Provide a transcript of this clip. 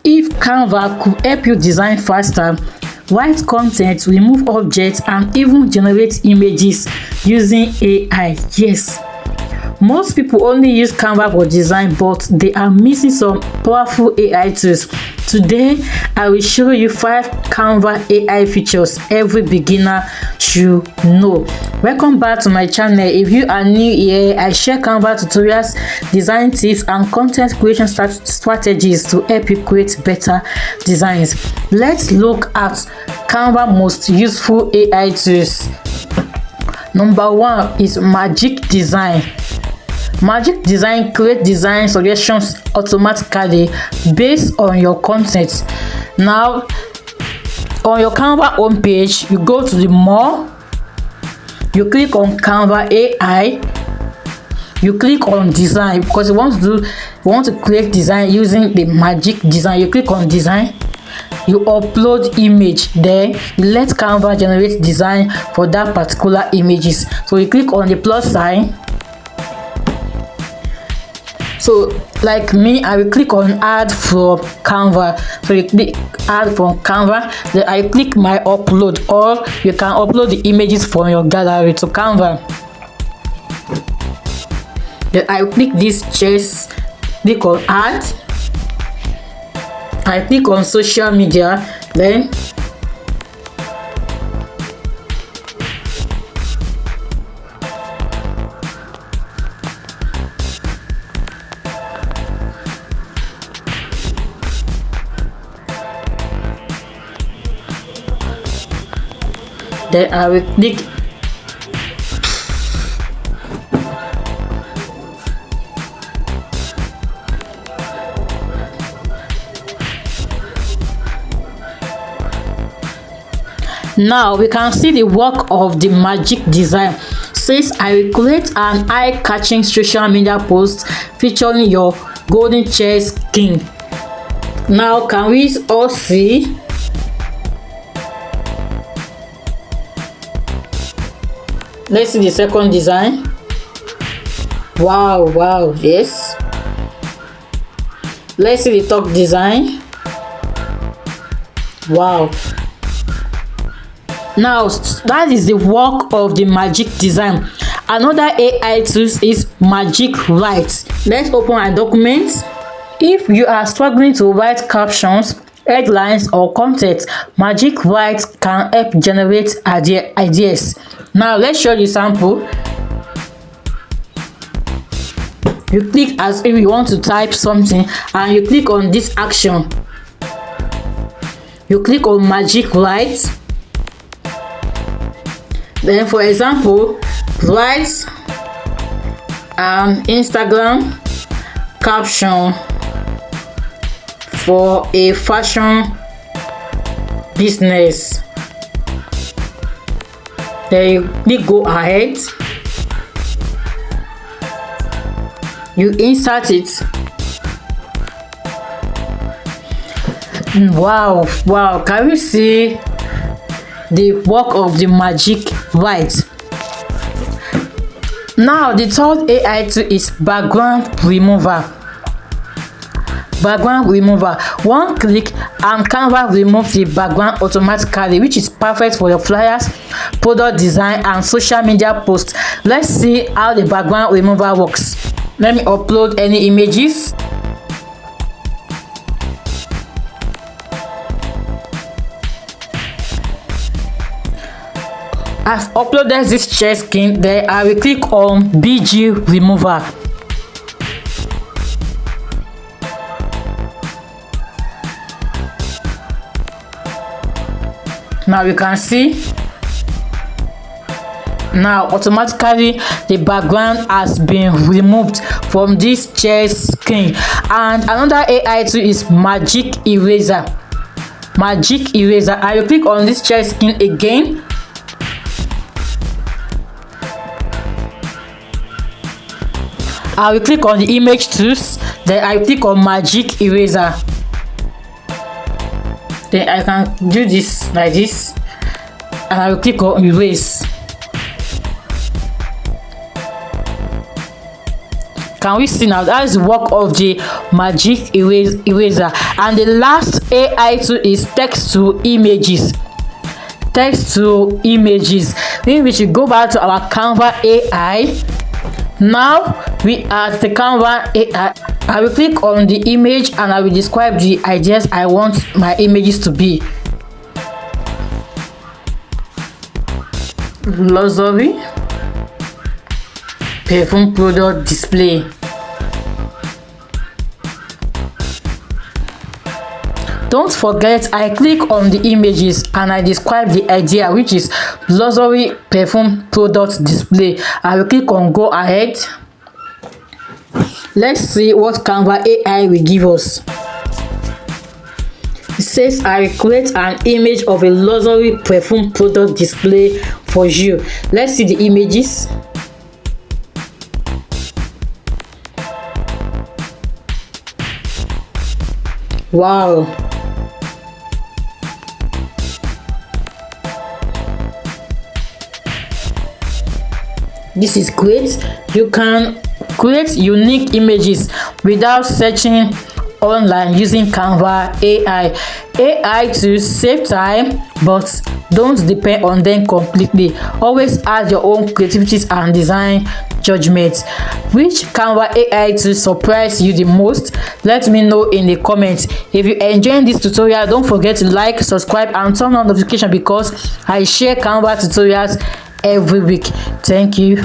If Canva could help you design faster, write content, remove objects, and even generate images using AI. Yes, most people only use Canva for design, but they are missing some powerful AI tools. Today, I will show you 5 Canva AI features every beginner should know. Welcome back to my channel. If you are new here, I share Canva tutorials, design tips, and content creation strategies to help you create better designs. Let's look at Canva most useful AI tools. Number 1 is Magic Design. Magic Design creates design suggestions automatically based on your content. Now, on your Canva homepage, you go to the More, you click on Canva AI, you click on Design because you want to create design using the Magic Design. You click on Design, you upload image, then you let Canva generate design for that particular images. So you click on the plus sign. So like me, I will click on add from Canva. So you click add from Canva, then I click my upload, or you can upload the images from your gallery to Canva. Then I click this chest, click on add, I click on social media, then I will click now. We can see the work of the Magic Design. Says I will create an eye-catching social media post featuring your golden chess king. Now can we all see? Let's see the second design. Wow, yes. Let's see the top design. Wow. Now that is the work of the Magic Design. Another AI tool is Magic Write. Let's open a document. If you are struggling to write captions, headlines, or content, Magic Write can help generate ideas. Now let's show you sample. You click as if you want to type something, and you click on this action. You click on Magic Write. Then for example, write an Instagram caption for a fashion business. Then you click go ahead, you insert it. Wow, can you see the work of the Magic Write? Now the third AI tool is background remover. One click and Canva removes the background automatically, which is perfect for your flyers, product design, and social media posts. Let's see how the background remover works. Let me upload any images. I've uploaded this chess king. Then I will click on BG remover. Now you can see, now automatically the background has been removed from this chess king. And another AI tool is Magic Eraser. I will click on this chess king again. I will click on the image tools, then I click on Magic Eraser. Then I can do this like this, and I will click on erase. Can we see now? That is the work of the magic eraser. And the last AI tool is text to images. Text to images. Then we should go back to our Canva AI. Now we are at the Canva AI. I will click on the image and I will describe the ideas I want my images to be. Luxury perfume product display. Don't forget, I click on the images and I describe the idea, which is luxury perfume product display. I will click on go ahead. Let's see what Canva AI will give us. It says I will create an image of a luxury perfume product display for you. Let's see the images. Wow. This is great. You can create unique images without searching online using Canva AI. AI to save time, but don't depend on them completely. Always add your own creativity and design judgment. Which Canva AI to surprise you the most? Let me know in the comments. If you enjoyed this tutorial, don't forget to like, subscribe and turn on notification because I share Canva tutorials every week. Thank you.